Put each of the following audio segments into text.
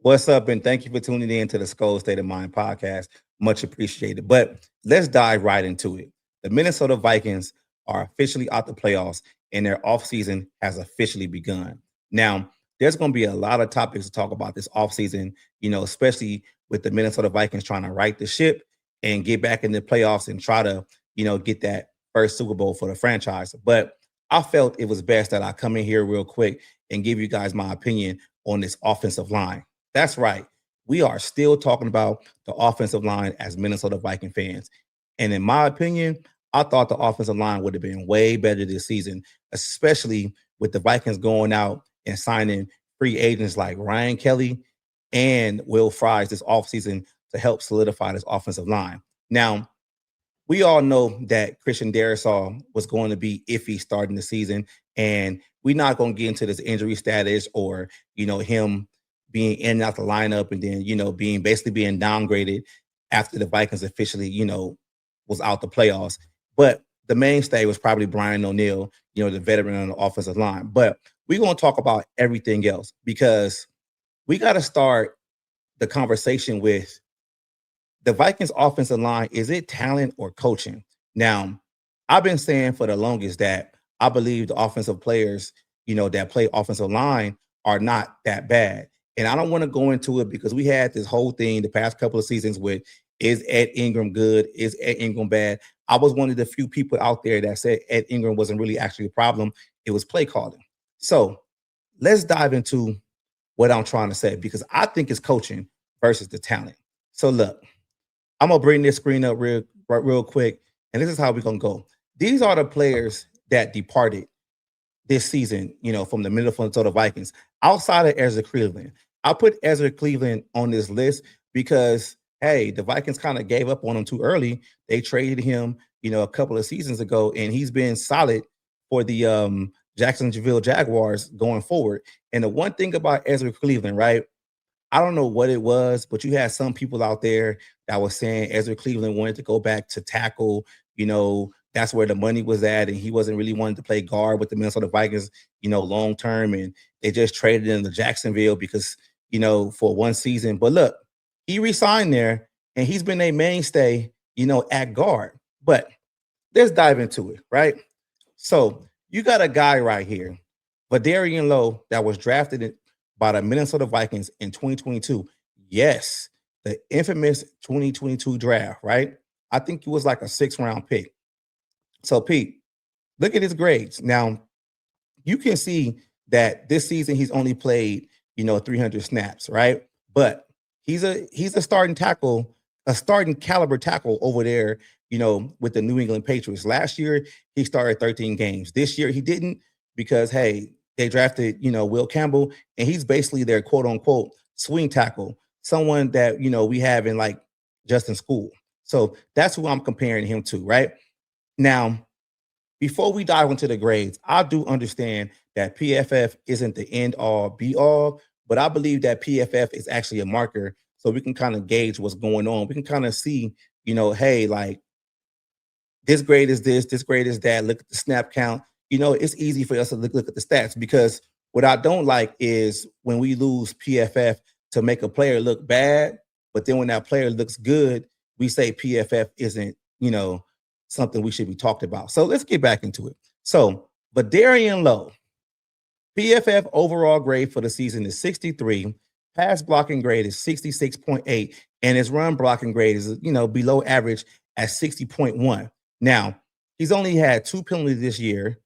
What's up, and thank you for tuning in to the Skol State of Mind podcast. Much appreciated. But let's dive right into it. The Minnesota Vikings are officially out the playoffs, and their offseason has officially begun. Now, there's going to be a lot of topics to talk about this offseason, especially with the Minnesota Vikings trying to right the ship and get back in the playoffs and try to, get that first Super Bowl for the franchise. But I felt it was best that I come in here real quick and give you guys my opinion on this offensive line. That's right. We are still talking about the offensive line as Minnesota Viking fans. And in my opinion, I thought the offensive line would have been way better this season, especially with the Vikings going out and signing free agents like Ryan Kelly and Will Fries this offseason to help solidify this offensive line. Now, we all know that Christian Darrisaw was going to be iffy starting the season, and we're not going to get into this injury status or, him being in and out the lineup and then, being downgraded after the Vikings officially, was out the playoffs. But the mainstay was probably Brian O'Neill, the veteran on the offensive line. But we're going to talk about everything else because we got to start the conversation with the Vikings offensive line. Is it talent or coaching? Now, I've been saying for the longest that I believe the offensive players, that play offensive line are not that bad. And I don't want to go into it because we had this whole thing the past couple of seasons with, is Ed Ingram good? Is Ed Ingram bad? I was one of the few people out there that said Ed Ingram wasn't really actually a problem. It was play calling. So let's dive into what I'm trying to say because I think it's coaching versus the talent. So look, I'm going to bring this screen up real quick, and this is how we're going to go. These are the players that departed this season, from the Minnesota Vikings outside of Ezra Cleveland. I put Ezra Cleveland on this list because, hey, the Vikings kind of gave up on him too early. They traded him, a couple of seasons ago, and he's been solid for the Jacksonville Jaguars going forward. And the one thing about Ezra Cleveland, right, I don't know what it was, but you had some people out there that was saying Ezra Cleveland wanted to go back to tackle, that's where the money was at, and he wasn't really wanting to play guard with the Minnesota Vikings, long term, and they just traded him to Jacksonville because, for one season. But look, he re-signed there, and he's been a mainstay, at guard. But let's dive into it, right? So you got a guy right here, Vadarian Lowe, that was drafted by the Minnesota Vikings in 2022. Yes, the infamous 2022 draft, right? I think he was like a 6th-round pick. So, Pete, look at his grades. Now, you can see that this season he's only played, 300 snaps, right? But he's a starting tackle, a starting caliber tackle over there, with the New England Patriots. Last year, he started 13 games. This year, he didn't because, hey, they drafted, Will Campbell, and he's basically their quote-unquote swing tackle, someone that, we have in like Justin Skol. So that's who I'm comparing him to, right? Now, before we dive into the grades, I do understand that PFF isn't the end-all, be-all, but I believe that PFF is actually a marker so we can kind of gauge what's going on. We can kind of see, hey, like, this grade is this grade is that. Look at the snap count. It's easy for us to look at the stats because what I don't like is when we lose PFF to make a player look bad, but then when that player looks good, we say PFF isn't, something we should be talked about. So let's get back into it. So Vadarian Lowe, PFF overall grade for the season is 63, pass blocking grade is 66.8, and his run blocking grade is, below average at 60.1. Now, he's only had 2 penalties this year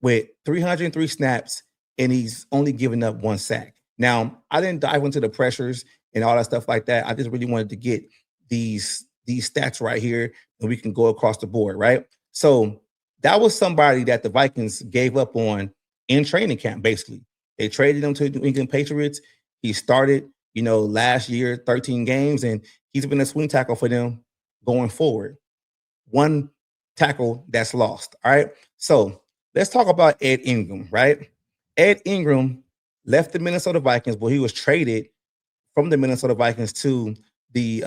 with 303 snaps, and he's only given up 1 sack. Now, I didn't dive into the pressures and all that stuff like that. I just really wanted to get these stats right here, and we can go across the board, right? So that was somebody that the Vikings gave up on in training camp, basically. They traded him to the New England Patriots. He started, last year, 13 games, and he's been a swing tackle for them going forward. 1 tackle that's lost, all right? So let's talk about Ed Ingram, right? Ed Ingram left the Minnesota Vikings, but he was traded from the Minnesota Vikings to the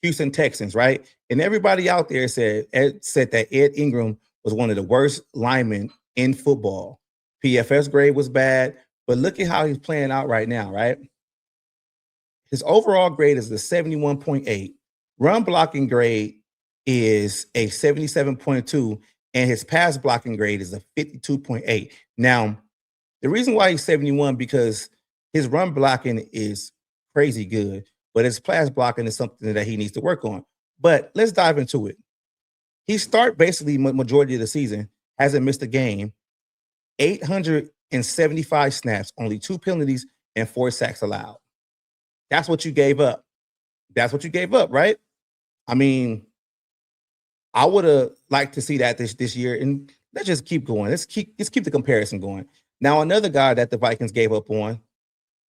Houston Texans, right? And everybody out there said that Ed Ingram was one of the worst linemen in football. PFS grade was bad, but look at how he's playing out right now, right? His overall grade is a 71.8. Run blocking grade is a 77.2, and his pass blocking grade is a 52.8. Now, the reason why he's 71 because his run blocking is crazy good, but his pass blocking is something that he needs to work on. But let's dive into it. He start basically majority of the season, hasn't missed a game, 875 snaps, only 2 penalties, and 4 sacks allowed. That's what you gave up. That's what you gave up, right? I mean, I would have liked to see that this year, and let's just keep going. Let's keep the comparison going. Now, another guy that the Vikings gave up on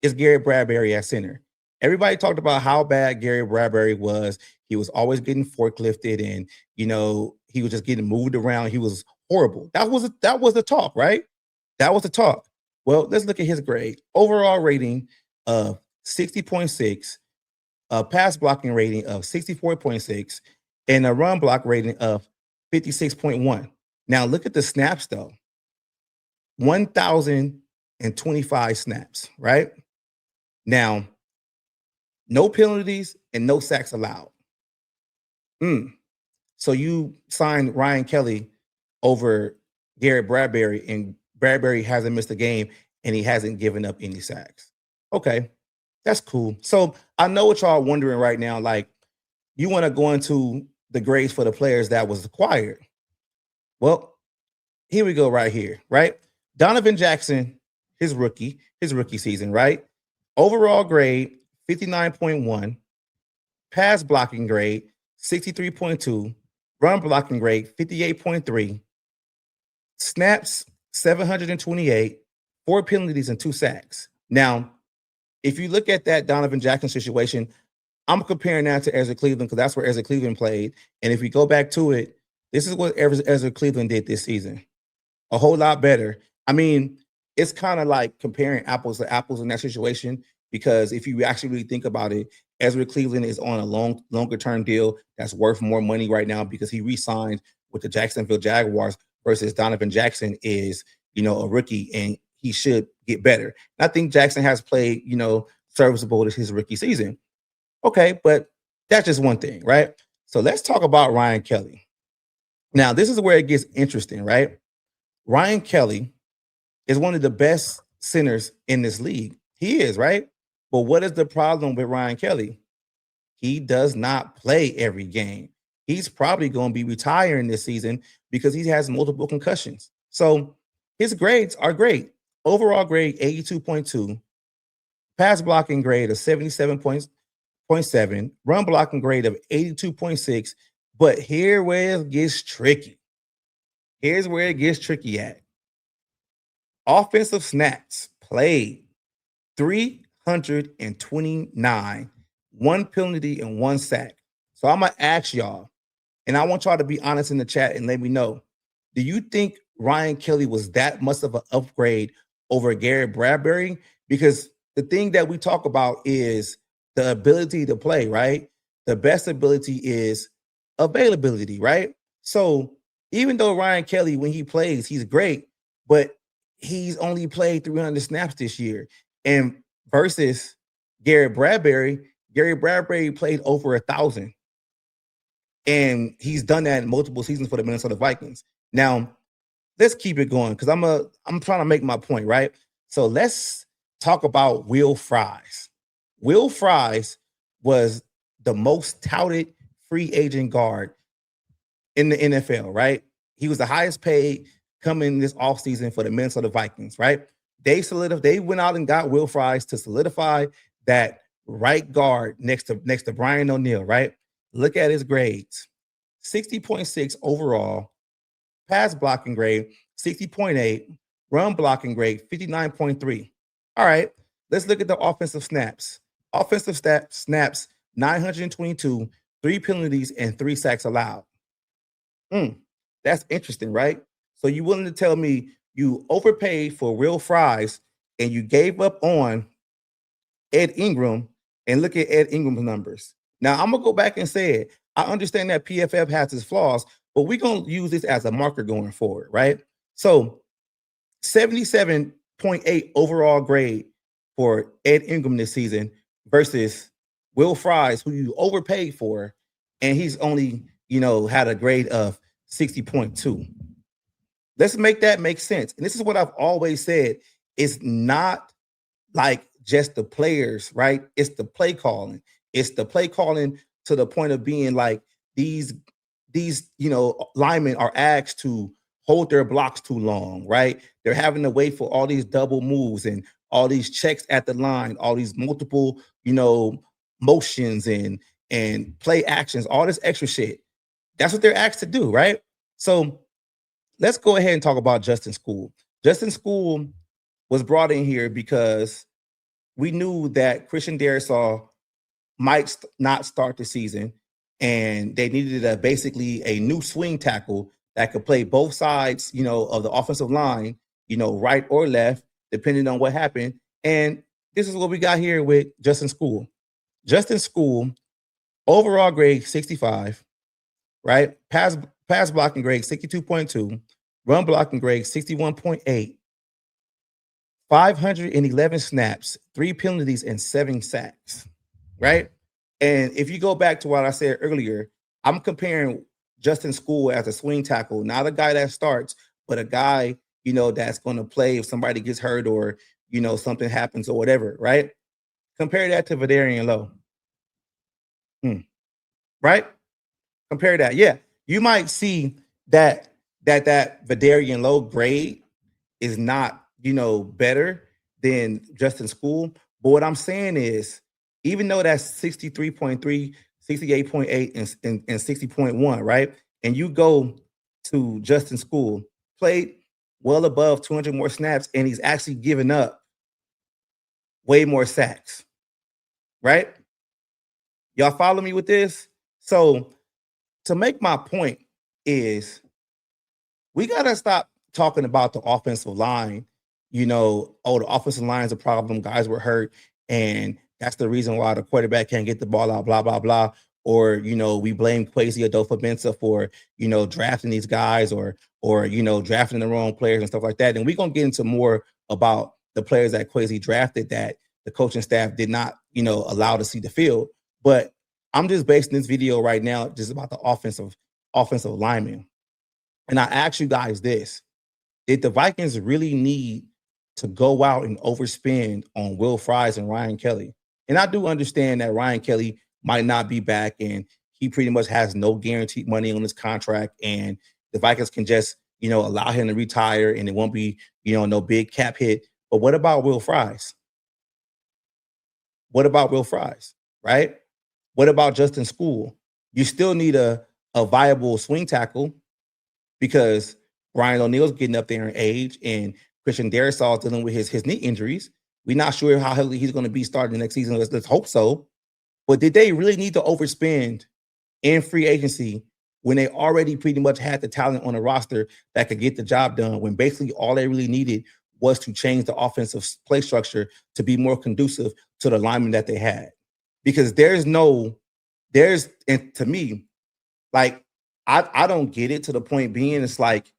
is Gary Bradbury at center. Everybody talked about how bad Gary Bradbury was. He was always getting forklifted, and he was just getting moved around. He was horrible. That was the talk, right? That was the talk. Well, let's look at his grade. Overall rating of 60.6, a pass blocking rating of 64.6, and a run block rating of 56.1. Now look at the snaps though. 1,025 snaps, right? Now, no penalties and no sacks allowed. So you signed Ryan Kelly over Garrett Bradbury, and Bradbury hasn't missed a game and he hasn't given up any sacks. Okay, that's cool. So I know what y'all are wondering right now. Like, you want to go into the grades for the players that was acquired. Well, here we go right here, right? Donovan Jackson, his rookie season, right? Overall grade, 59.1. Pass blocking grade, 63.2. Run blocking grade, 58.3. Snaps, 728. 4 penalties and 2 sacks. Now, if you look at that Donovan Jackson situation, I'm comparing that to Ezra Cleveland because that's where Ezra Cleveland played. And if we go back to it, this is what Ezra Cleveland did this season. A whole lot better. I mean, it's kind of like comparing apples to apples in that situation because if you actually really think about it, Ezra Cleveland is on a longer term deal that's worth more money right now because he re-signed with the Jacksonville Jaguars versus Donovan Jackson is, a rookie and he should get better. And I think Jackson has played, serviceable his rookie season. Okay, but that's just one thing, right? So let's talk about Ryan Kelly. Now, this is where it gets interesting, right? Ryan Kelly is one of the best centers in this league. He is, right? But what is the problem with Ryan Kelly? He does not play every game. He's probably going to be retiring this season because he has multiple concussions. So his grades are great. Overall grade, 82.2. Pass blocking grade of 77.7. Run blocking grade of 82.6. But here's where it gets tricky. Here's where it gets tricky at. Offensive snaps played 329, 1 penalty and 1 sack. So I'm going to ask y'all, and I want y'all to be honest in the chat and let me know. Do you think Ryan Kelly was that much of an upgrade over Garrett Bradbury? Because the thing that we talk about is the ability to play, right? The best ability is availability, right? So even though Ryan Kelly, when he plays, he's great, but he's only played 300 snaps this year. And versus Gary Bradbury played over 1,000. And he's done that in multiple seasons for the Minnesota Vikings. Now, let's keep it going because I'm trying to make my point, right? So let's talk about Will Fries. Will Fries was the most touted free agent guard in the NFL, right? He was the highest paid coming this offseason for the Minnesota Vikings, right? They went out and got Will Fries to solidify that right guard next to Brian O'Neill, right? Look at his grades. 60.6 overall, pass blocking grade, 60.8, run blocking grade, 59.3. All right, let's look at the offensive snaps. Offensive snaps, 922, 3 penalties, and 3 sacks allowed. That's interesting, right? So you willing to tell me you overpaid for Will Fries and you gave up on Ed Ingram, and look at Ed Ingram's numbers. Now, I'm going to go back and say it. I understand that PFF has its flaws, but we're going to use this as a marker going forward, right? So 77.8 overall grade for Ed Ingram this season versus Will Fries, who you overpaid for, and he's only, had a grade of 60.2. Let's make that make sense. And this is what I've always said. It's not like just the players, right? It's the play calling. It's the play calling to the point of being like these linemen are asked to hold their blocks too long, right? They're having to wait for all these double moves and all these checks at the line, all these multiple, motions and play actions, all this extra shit. That's what they're asked to do, right? So let's go ahead and talk about Justin Skol. Justin Skol was brought in here because we knew that Christian Darrisaw might not start the season, and they needed basically a new swing tackle that could play both sides, of the offensive line, right or left, depending on what happened. And this is what we got here with Justin Skol. Justin Skol, overall grade 65, right? Pass blocking grade 62.2, run blocking grade 61.8, 511 snaps, 3 penalties, and 7 sacks, right? And if you go back to what I said earlier, I'm comparing Justin Skol as a swing tackle, not a guy that starts, but a guy, that's going to play if somebody gets hurt or, something happens or whatever, right? Compare that to Vidarian Lowe. Right? Compare that. Yeah. You might see that Vidarian Lowe grade is not, better than Justin Skol. But what I'm saying is, even though that's 63.3, 68.8, and 60.1, right? And you go to Justin Skol, played well above 200 more snaps, and he's actually given up way more sacks, right? Y'all follow me with this? So to make my point is we got to stop talking about the offensive line. The offensive line is a problem. Guys were hurt, and that's the reason why the quarterback can't get the ball out, blah, blah, blah. Or, we blame Kwesi Adolfo-Mensah for, drafting these guys or drafting the wrong players and stuff like that. And we're going to get into more about the players that Kwesi drafted that the coaching staff did not, allow to see the field. But I'm just basing this video right now just about the offensive linemen. And I ask you guys this: did the Vikings really need to go out and overspend on Will Fries and Ryan Kelly? And I do understand that Ryan Kelly might not be back and he pretty much has no guaranteed money on his contract, and the Vikings can just, allow him to retire and it won't be, no big cap hit. But what about Will Fries? What about Will Fries, right? What about Justin Skol? You still need a viable swing tackle because Brian O'Neill's getting up there in age and Christian Darrisaw is dealing with his knee injuries. We're not sure how healthy he's going to be starting the next season. Let's hope so. But did they really need to overspend in free agency when they already pretty much had the talent on the roster that could get the job done, when basically all they really needed was to change the offensive play structure to be more conducive to the linemen that they had? Because and to me, like, I don't get it, to the point being, it's like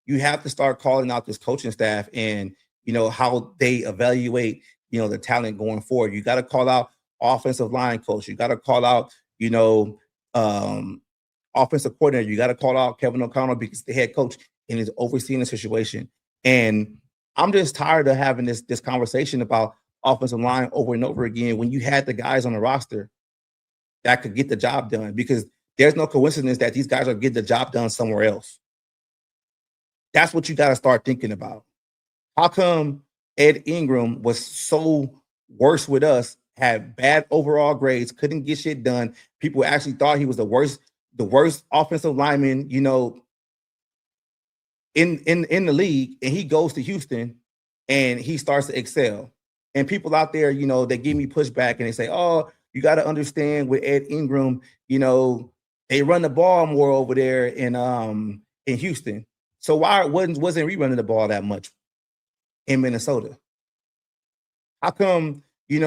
you have to start calling out this coaching staff and, how they evaluate, the talent going forward. You got to call out offensive line coach. You got to call out, offensive coordinator. You got to call out Kevin O'Connell because the head coach and is overseeing the situation. And I'm just tired of having this conversation about offensive line over and over again when you had the guys on the roster that could get the job done, because there's no coincidence that these guys are getting the job done somewhere else. That's what you got to start thinking about. How come Ed Ingram was so worse with us, had bad overall grades, couldn't get shit done? People actually thought he was the worst offensive lineman, in the league, and he goes to Houston and he starts to excel. And people out there, they give me pushback and they say, oh, you got to understand with Ed Ingram, they run the ball more over there in Houston. So why wasn't he running the ball that much in Minnesota? How come, you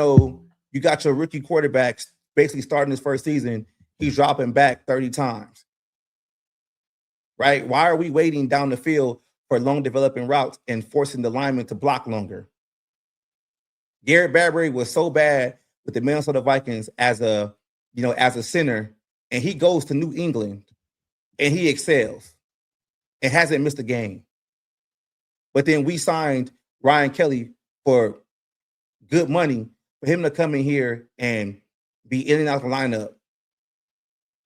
got your rookie quarterbacks basically starting his first season, he's dropping back 30 times. Right? Why are we waiting down the field for long developing routes and forcing the linemen to block longer? Garrett Bradbury was so bad with the Minnesota Vikings as a center, and he goes to New England and he excels and hasn't missed a game. But then we signed Ryan Kelly for good money for him to come in here and be in and out the lineup.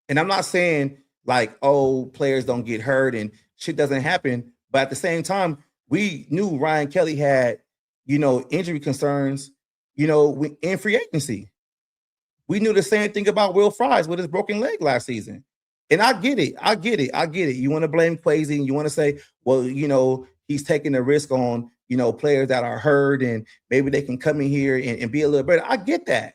And I'm not saying like, oh, players don't get hurt and shit doesn't happen. But at the same time, we knew Ryan Kelly had, injury concerns, in free agency. We knew the same thing about Will Fries with his broken leg last season. And I get it. You want to blame Quasi and you want to say, well, he's taking a risk on, players that are hurt and maybe they can come in here and be a little better. I get that.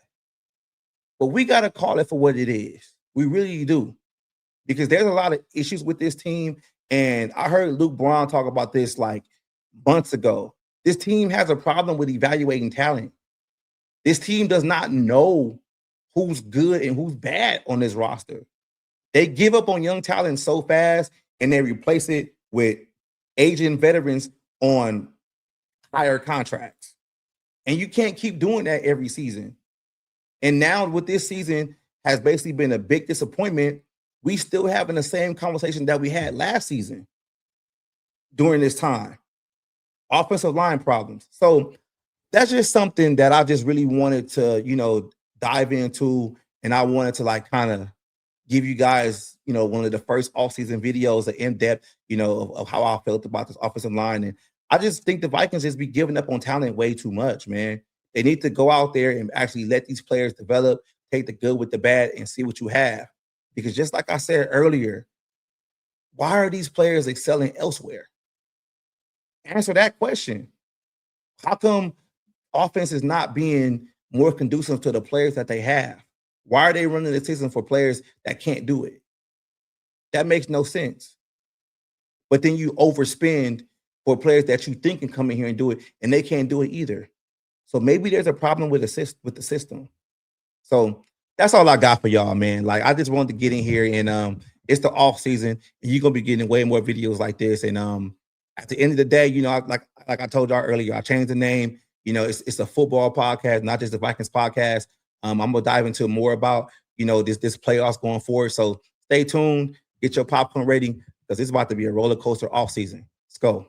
But we got to call it for what it is. We really do. Because there's a lot of issues with this team. And I heard Luke Brown talk about this like months ago. This team has a problem with evaluating talent. This team does not know who's good and who's bad on this roster. They give up on young talent so fast and they replace it with aging veterans on higher contracts. And you can't keep doing that every season. And now with this season has basically been a big disappointment. We still having the same conversation that we had last season during this time. Offensive line problems. So that's just something that I just really wanted to, dive into. And I wanted to like kind of give you guys, one of the first offseason videos, in-depth, of how I felt about this offensive line. And I just think the Vikings just be giving up on talent way too much, man. They need to go out there and actually let these players develop, take the good with the bad, and see what you have. Because just like I said earlier, why are these players excelling elsewhere? Answer that question. How come offense is not being more conducive to the players that they have? Why are they running the system for players that can't do it? That makes no sense. But then you overspend for players that you think can come in here and do it, and they can't do it either. So maybe there's a problem with the system. So that's all I got for y'all, man. Like I just wanted to get in here and it's the off season and you're gonna be getting way more videos like this. And at the end of the day, like I told y'all earlier, I changed the name. It's a football podcast, not just the Vikings podcast. I'm gonna dive into more about this playoffs going forward. So stay tuned, get your popcorn ready because it's about to be a roller coaster off season. Let's go.